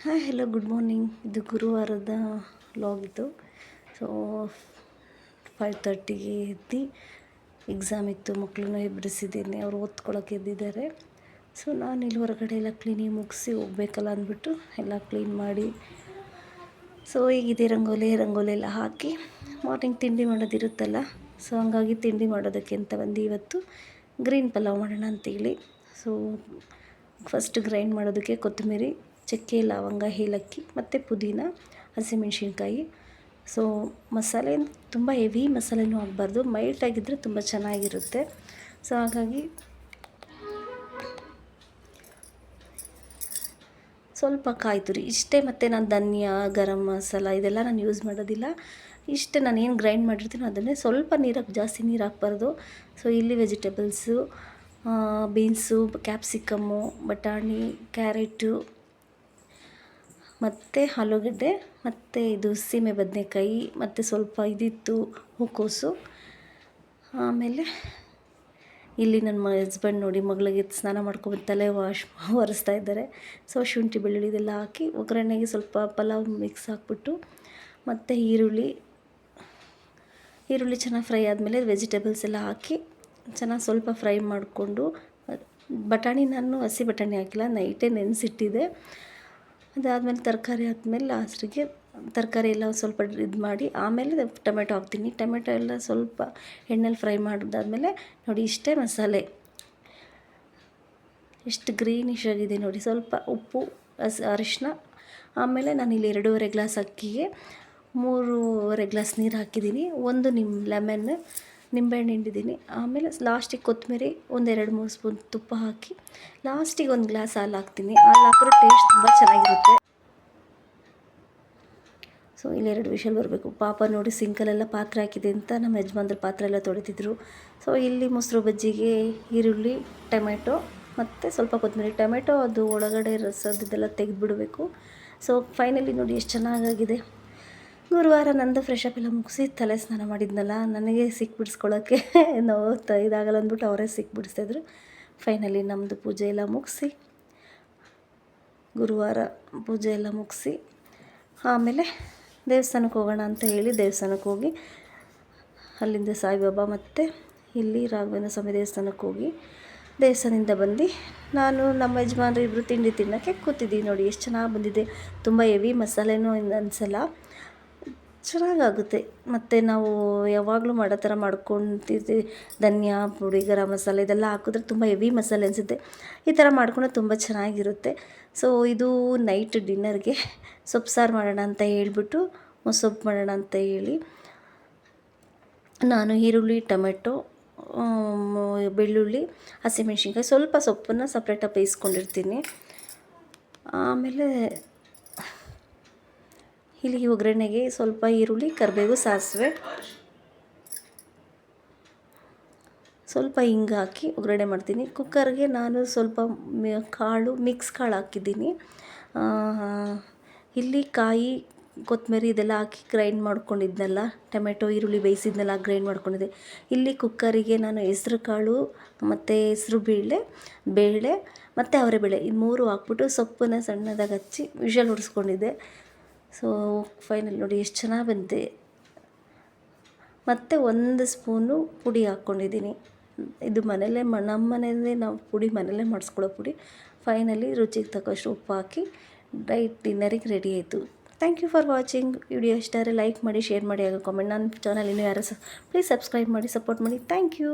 Hi hello good morning. ಇದು ಗುರುವಾರದ vlog ಇದು. So 5:30ಗೆ ಎದ್ದು ಎಕ್ಸಾಮ್ ಇತ್ತು, ಮಕ್ಕಳನ್ನ ಎಬ್ಬರಿಸಿದ್ದೀನಿ. ಅವರು ಓದ್ಕೊಳಕ್ಕೆ ಎದ್ದಿದ್ದಾರೆ. ಸೊ ನಾನು ಇಲ್ಲಿ ಹೊರಗಡೆ ಎಲ್ಲ ಕ್ಲೀನಿಂಗ್ ಮುಗಿಸಿ ಹೋಗ್ಬೇಕಲ್ಲ ಅಂದ್ಬಿಟ್ಟು ಎಲ್ಲ ಕ್ಲೀನ್ ಮಾಡಿ, ಸೊ ಈಗಿದೆ ರಂಗೋಲಿ ಎಲ್ಲ ಹಾಕಿ ಮಾರ್ನಿಂಗ್ ತಿಂಡಿ ಮಾಡೋದಿರುತ್ತಲ್ಲ. ಸೊ ಹಂಗಾಗಿ ತಿಂಡಿ ಮಾಡೋದಕ್ಕೆ ಅಂತ ಬಂದು ಇವತ್ತು ಗ್ರೀನ್ ಪಲಾವ್ ಮಾಡೋಣ ಅಂತೇಳಿ. ಸೊ ಫಸ್ಟ್ ಗ್ರೈಂಡ್ ಮಾಡೋದಕ್ಕೆ ಕೊತ್ತಂಬರಿ, ಚಕ್ಕೆ, ಲವಂಗ, ಏಲಕ್ಕಿ ಮತ್ತು ಪುದೀನ, ಹಸಿಮೆಣ್ಸಿನ್ಕಾಯಿ. ಸೊ ಮಸಾಲೆ ತುಂಬ ಹೆವಿ ಮಸಾಲೆನೂ ಆಗಬಾರ್ದು, ಮೈಲ್ಟಾಗಿದ್ದರೆ ತುಂಬ ಚೆನ್ನಾಗಿರುತ್ತೆ. ಸೊ ಹಾಗಾಗಿ ಸ್ವಲ್ಪ ಕಾಯಿ ತುರಿ ಇಷ್ಟೇ. ಮತ್ತು ನಾನು ಧನಿಯಾ, ಗರಂ ಮಸಾಲ ಇದೆಲ್ಲ ನಾನು ಯೂಸ್ ಮಾಡೋದಿಲ್ಲ. ಇಷ್ಟೇ, ನಾನು ಏನು ಗ್ರೈಂಡ್ ಮಾಡಿರ್ತೀನೋ ಅದನ್ನೇ. ಸ್ವಲ್ಪ ಜಾಸ್ತಿ ನೀರು ಹಾಕ್ಬಾರ್ದು. ಸೊ ಇಲ್ಲಿ ವೆಜಿಟೇಬಲ್ಸು, ಬೀನ್ಸು, ಕ್ಯಾಪ್ಸಿಕಮ್ಮು, ಬಟಾಣಿ, ಕ್ಯಾರೆಟು ಮತ್ತು ಆಲೂಗಡ್ಡೆ ಮತ್ತು ಇದು ಸೀಮೆ ಬದನೆಕಾಯಿ ಮತ್ತು ಸ್ವಲ್ಪ ಇದಿತ್ತು ಹೂಕೋಸು. ಆಮೇಲೆ ಇಲ್ಲಿ ನನ್ನ ಹಸ್ಬೆಂಡ್ ನೋಡಿ ಮಗಳಿಗೆ ಸ್ನಾನ ಮಾಡ್ಕೊಂಡು ತಲೆ ಒರೆಸ್ತಾ ಇದ್ದಾರೆ. ಸೊ ಶುಂಠಿ ಬೆಳ್ಳುಳ್ಳಿ ಇದೆಲ್ಲ ಹಾಕಿ ಒಗ್ಗರಣೆಗೆ ಸ್ವಲ್ಪ ಪಲಾವ್ ಮಿಕ್ಸ್ ಹಾಕ್ಬಿಟ್ಟು, ಮತ್ತು ಈರುಳ್ಳಿ ಚೆನ್ನಾಗಿ ಫ್ರೈ ಆದಮೇಲೆ ವೆಜಿಟೇಬಲ್ಸ್ ಎಲ್ಲ ಹಾಕಿ ಚೆನ್ನಾಗಿ ಸ್ವಲ್ಪ ಫ್ರೈ ಮಾಡಿಕೊಂಡು, ಬಟಾಣಿ ನಾನು ಹಸಿ ಬಟಾಣಿ ಹಾಕಿಲ್ಲ, ನೈಟೇ ನೆನೆಸಿಟ್ಟಿದ್ದೆ. ಅದಾದಮೇಲೆ ತರಕಾರಿ ಹಾಕ್ಮೇಲೆ ಲಾಸ್ಟಿಗೆ ತರಕಾರಿ ಎಲ್ಲ ಸ್ವಲ್ಪ ಇದು ಮಾಡಿ ಆಮೇಲೆ ಟೊಮೆಟೊ ಹಾಕ್ತೀನಿ. ಟೊಮೆಟೊ ಎಲ್ಲ ಸ್ವಲ್ಪ ಎಣ್ಣೆಲಿ ಫ್ರೈ ಮಾಡಿದಾದ್ಮೇಲೆ ನೋಡಿ ಇಷ್ಟೇ ಮಸಾಲೆ, ಎಷ್ಟು ಗ್ರೀನಿಶ್ ಆಗಿದೆ ನೋಡಿ. ಸ್ವಲ್ಪ ಉಪ್ಪು, ಅರಿಶಿನ. ಆಮೇಲೆ ನಾನಿಲ್ಲಿ 2.5 ಗ್ಲಾಸ್ ಅಕ್ಕಿಗೆ 3.5 ಗ್ಲಾಸ್ ನೀರು ಹಾಕಿದ್ದೀನಿ. ಒಂದು ನಿಂಬೆಹಣ್ಣು ಹಿಂಡಿದ್ದೀನಿ. ಆಮೇಲೆ ಲಾಸ್ಟಿಗೆ ಕೊತ್ತಂಬರಿ, 1-2-3 ಸ್ಪೂನ್ ತುಪ್ಪ ಹಾಕಿ ಲಾಸ್ಟಿಗೆ 1 ಗ್ಲಾಸ್ ಹಾಲು ಹಾಕ್ತೀನಿ. ಹಾಲು ಹಾಕಿದ್ರೆ ಟೇಸ್ಟ್ ತುಂಬ ಚೆನ್ನಾಗಿರುತ್ತೆ. ಸೊ ಇಲ್ಲಿ 2 ವಿಷಲ್ ಬರಬೇಕು. ಪಾಪ ನೋಡಿ ಸಿಂಕಲ್ಲೆಲ್ಲ ಪಾತ್ರೆ ಹಾಕಿದೆ ಅಂತ ನಮ್ಮ ಯಜಮಾನ್ರು ಪಾತ್ರೆ ಎಲ್ಲ ತೊಳಿತಿದ್ರು. ಸೊ ಇಲ್ಲಿ ಮೊಸರು ಬಜ್ಜಿಗೆ ಈರುಳ್ಳಿ, ಟೊಮೆಟೊ ಮತ್ತು ಸ್ವಲ್ಪ ಕೊತ್ತಂಬರಿ. ಟೊಮೆಟೊ ಅದು ಒಳಗಡೆ ರಸದಿದೆಲ್ಲ ತೆಗೆದುಬಿಡಬೇಕು. ಸೊ ಫೈನಲಿ ನೋಡಿ ಎಷ್ಟು ಚೆನ್ನಾಗಾಗಿದೆ. ಗುರುವಾರ ನಂದು ಫ್ರೆಶ್ ಅಪ್ ಎಲ್ಲ ಮುಗಿಸಿ ತಲೆ ಸ್ನಾನ ಮಾಡಿದ್ನಲ್ಲ, ನನಗೆ ಬಿಡಿಸ್ಕೊಳ್ಳೋಕ್ಕೆ ನಾವು ಇದಾಗಲ್ಲ ಅಂದ್ಬಿಟ್ಟು ಅವರೇ ಬಿಡಿಸ್ತಾಯಿದ್ರು. ಫೈನಲಿ ನಮ್ಮದು ಪೂಜೆ ಎಲ್ಲ ಮುಗಿಸಿ, ಗುರುವಾರ ಪೂಜೆ ಎಲ್ಲ ಮುಗಿಸಿ ಆಮೇಲೆ ದೇವಸ್ಥಾನಕ್ಕೆ ಹೋಗೋಣ ಅಂತ ಹೇಳಿ ದೇವಸ್ಥಾನಕ್ಕೆ ಹೋಗಿ, ಅಲ್ಲಿಂದ ಸಾಯಿಬಾಬಾ ಮತ್ತು ಇಲ್ಲಿ ರಾಘವೇಂದ್ರ ಸ್ವಾಮಿ ದೇವಸ್ಥಾನಕ್ಕೆ ಹೋಗಿ ದೇವಸ್ಥಾನದಿಂದ ಬಂದು ನಾನು ನಮ್ಮ ಯಜಮಾನ್ರು ಇಬ್ಬರು ತಿಂಡಿ ತಿನ್ನೋಕ್ಕೆ ಕೂತಿದ್ದೀವಿ. ನೋಡಿ ಎಷ್ಟು ಚೆನ್ನಾಗಿ ಬಂದಿದೆ. ತುಂಬ ಹೆವಿ ಮಸಾಲೆನೂ ಅನಿಸಲ್ಲ, ಚೆನ್ನಾಗಾಗುತ್ತೆ. ಮತ್ತು ನಾವು ಯಾವಾಗಲೂ ಮಾಡೋ ಥರ ಮಾಡ್ಕೊತಿರ್ತೀವಿ. ಧನಿಯಾ ಪುಡಿ, ಗರಂ ಮಸಾಲೆ ಇದೆಲ್ಲ ಹಾಕಿದ್ರೆ ತುಂಬ ಹೆವಿ ಮಸಾಲೆ ಅನಿಸುತ್ತೆ. ಈ ಥರ ಮಾಡ್ಕೊಂಡ್ರೆ ತುಂಬ ಚೆನ್ನಾಗಿರುತ್ತೆ. ಸೊ ಇದು ನೈಟ್ ಡಿನ್ನರ್ಗೆ ಸೊಪ್ಪು ಸಾರು ಮಾಡೋಣ ಅಂತ ಹೇಳ್ಬಿಟ್ಟು, ಮೊಸೊಪ್ಪು ಮಾಡೋಣ ಅಂತ ಹೇಳಿ ನಾನು ಈರುಳ್ಳಿ, ಟೊಮೆಟೊ, ಬೆಳ್ಳುಳ್ಳಿ, ಹಸಿಮೆಣ್ಸಿನ್ಕಾಯಿ, ಸ್ವಲ್ಪ ಸೊಪ್ಪನ್ನು ಸಪ್ರೇಟಾಗಿ ಬೇಯಿಸ್ಕೊಂಡಿರ್ತೀನಿ. ಆಮೇಲೆ ಇಲ್ಲಿ ಒಗ್ಗರಣೆಗೆ ಸ್ವಲ್ಪ ಈರುಳ್ಳಿ, ಕರಿಬೇವು, ಸಾಸಿವೆ, ಸ್ವಲ್ಪ ಹಿಂಗೆ ಹಾಕಿ ಒಗ್ಗರಣೆ ಮಾಡ್ತೀನಿ. ಕುಕ್ಕರ್ಗೆ ನಾನು ಸ್ವಲ್ಪ ಮಿಕ್ಸ್ ಕಾಳು ಹಾಕಿದ್ದೀನಿ. ಇಲ್ಲಿ ಕಾಯಿ, ಕೊತ್ತಂಬರಿ ಇದೆಲ್ಲ ಹಾಕಿ ಗ್ರೈಂಡ್ ಮಾಡ್ಕೊಂಡಿದ್ನಲ್ಲ, ಟೊಮೆಟೊ, ಈರುಳ್ಳಿ ಬೇಯಿಸಿದ್ನೆಲ್ಲ ಗ್ರೈಂಡ್ ಮಾಡ್ಕೊಂಡಿದ್ದೆ. ಇಲ್ಲಿ ಕುಕ್ಕರಿಗೆ ನಾನು ಹೆಸ್ರು ಕಾಳು ಮತ್ತು ಬೇಳೆ ಮತ್ತು ಅವರೆಬೇಳೆ ಇದು 3 ಹಾಕ್ಬಿಟ್ಟು ಸೊಪ್ಪನ್ನು ಸಣ್ಣದಾಗಿ ಹಚ್ಚಿ ವಿಷಲ್ ಹೊಡಿಸ್ಕೊಂಡಿದ್ದೆ. ಸೊ ಫೈನಲ್ ನೋಡಿ ಎಷ್ಟು ಚೆನ್ನಾಗಿ ಬಂದಿದೆ. ಮತ್ತು 1 ಸ್ಪೂನು ಪುಡಿ ಹಾಕ್ಕೊಂಡಿದ್ದೀನಿ. ಇದು ನಮ್ಮ ಮನೆಯಲ್ಲೇ ನಾವು ಪುಡಿ ಮನೆಯಲ್ಲೇ ಮಾಡಿಸ್ಕೊಳ್ಳೋ ಪುಡಿ. ಫೈನಲಿ ರುಚಿಗೆ ತಕ್ಕಷ್ಟು ಉಪ್ಪು ಹಾಕಿ ಡಿನ್ನರಿಗೆ ರೆಡಿ ಆಯಿತು. Thank you for watching. Video ಇಷ್ಟ ಆದರೆ ಲೈಕ್ ಮಾಡಿ, ಶೇರ್ ಮಾಡಿ, ಹಾಗೂ ಕಾಮೆಂಟ್. ನನ್ನ ಚಾನಲ್ ಇನ್ನೂ ಯಾರು ಪ್ಲೀಸ್ ಸಬ್ಸ್ಕ್ರೈಬ್ ಮಾಡಿ, ಸಪೋರ್ಟ್ ಮಾಡಿ. Thank you.